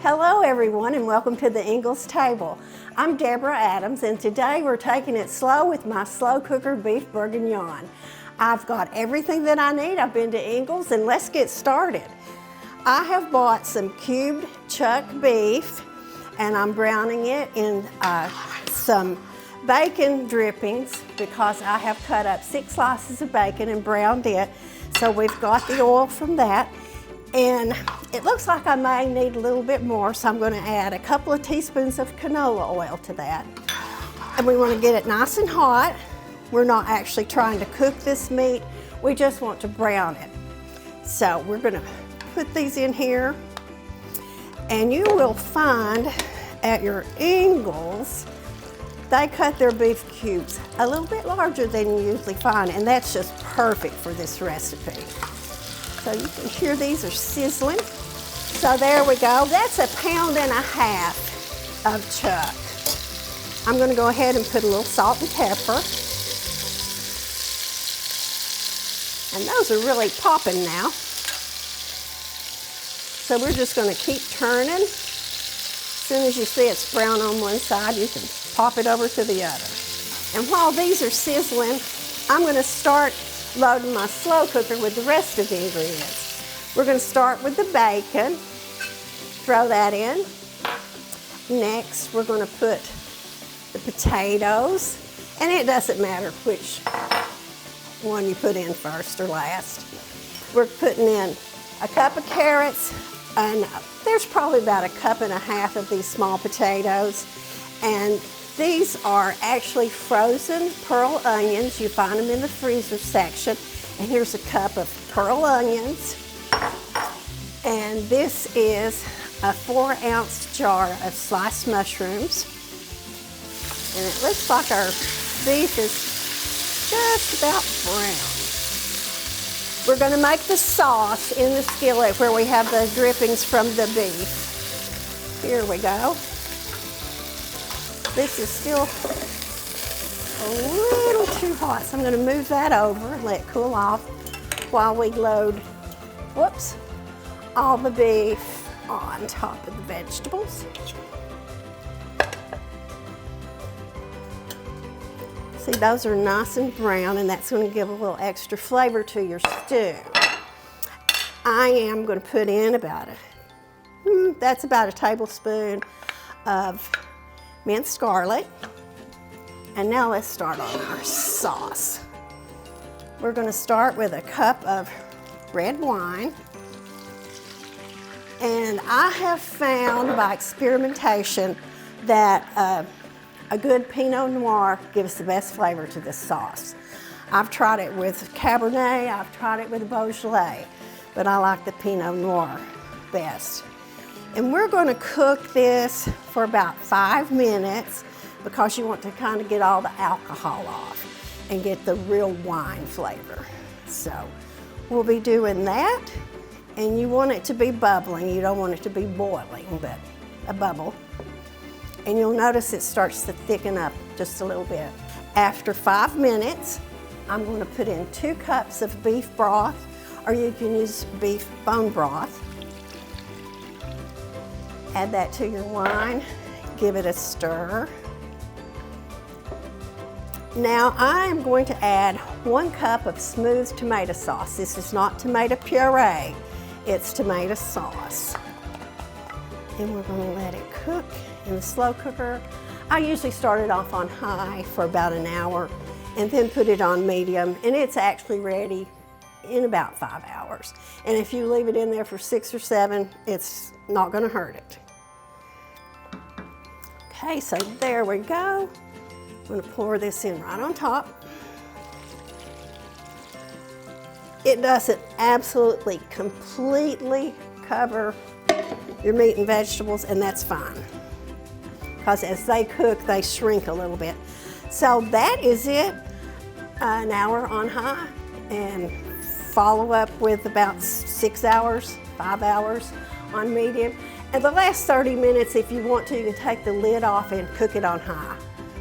Hello everyone and welcome to the Ingles table. I'm Deborah Adams and today we're taking it slow with my slow cooker beef bourguignon. I've got everything that I need. I've been to Ingles and let's get started. I have bought some cubed chuck beef and I'm browning it in some bacon drippings because I have cut up 6 slices of bacon and browned it. So we've got the oil from that. And it looks like I may need a little bit more, so I'm going to add a couple of teaspoons of canola oil to that. And we want to get it nice and hot. We're not actually trying to cook this meat, we just want to brown it. So we're going to put these in here, and you will find at your Ingles, they cut their beef cubes a little bit larger than you usually find, and that's just perfect for this recipe. So you can hear these are sizzling. So there we go. That's 1.5 pounds of chuck. I'm going to go ahead and put a little salt and pepper. And those are really popping now. So we're just going to keep turning. As soon as you see it's brown on one side, you can pop it over to the other. And while these are sizzling, I'm going to start loading my slow cooker with the rest of the ingredients. We're going to start with the bacon, throw that in. Next, we're going to put the potatoes, and it doesn't matter which one you put in first or last. We're putting in a cup of carrots, and there's probably about 1.5 cups of these small potatoes, and these are actually frozen pearl onions. You find them in the freezer section. And here's a cup of pearl onions. And this is a 4-ounce jar of sliced mushrooms. And it looks like our beef is just about brown. We're going to make the sauce in the skillet where we have the drippings from the beef. Here we go. This is still a little too hot, so I'm going to move that over and let it cool off while we load, whoops, all the beef on top of the vegetables. See, those are nice and brown, and that's going to give a little extra flavor to your stew. I am going to put in about that's about a tablespoon of minced garlic. And now let's start on our sauce. We're going to start with a cup of red wine. And I have found by experimentation that a good Pinot Noir gives the best flavor to this sauce. I've tried it with Cabernet, I've tried it with Beaujolais, but I like the Pinot Noir best. And we're going to cook this for about 5 minutes because you want to kind of get all the alcohol off and get the real wine flavor. So we'll be doing that, and you want it to be bubbling. You don't want it to be boiling, but a bubble. And you'll notice it starts to thicken up just a little bit. After 5 minutes, I'm going to put in 2 cups of beef broth, or you can use beef bone broth. Add that to your wine, give it a stir. Now I am going to add 1 cup of smooth tomato sauce. This is not tomato puree, it's tomato sauce. And we're going to let it cook in the slow cooker. I usually start it off on high for about an hour and then put it on medium, and it's actually ready in about 5 hours. And if you leave it in there for 6 or 7, it's not going to hurt it. Okay, so there we go. I'm going to pour this in right on top. It doesn't absolutely completely cover your meat and vegetables, and that's fine, because as they cook, they shrink a little bit. So that is it, an hour on high, and follow up with about 6 hours, 5 hours on medium. And the last 30 minutes, if you want to, you can take the lid off and cook it on high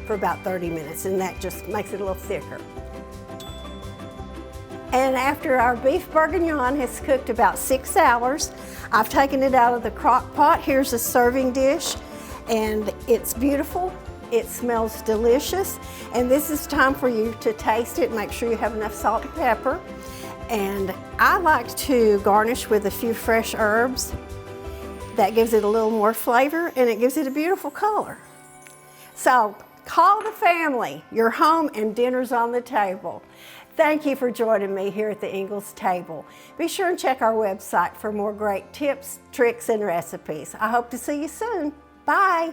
for about 30 minutes, and that just makes it a little thicker. And after our beef bourguignon has cooked about 6 hours, I've taken it out of the crock pot. Here's a serving dish, and it's beautiful. It smells delicious, and this is time for you to taste it. Make sure you have enough salt and pepper. And I like to garnish with a few fresh herbs. That gives it a little more flavor, and it gives it a beautiful color. So call the family. You're home and dinner's on the table. Thank you for joining me here at the Ingles table. Be sure and check our website for more great tips, tricks, and recipes. I hope to see you soon. Bye.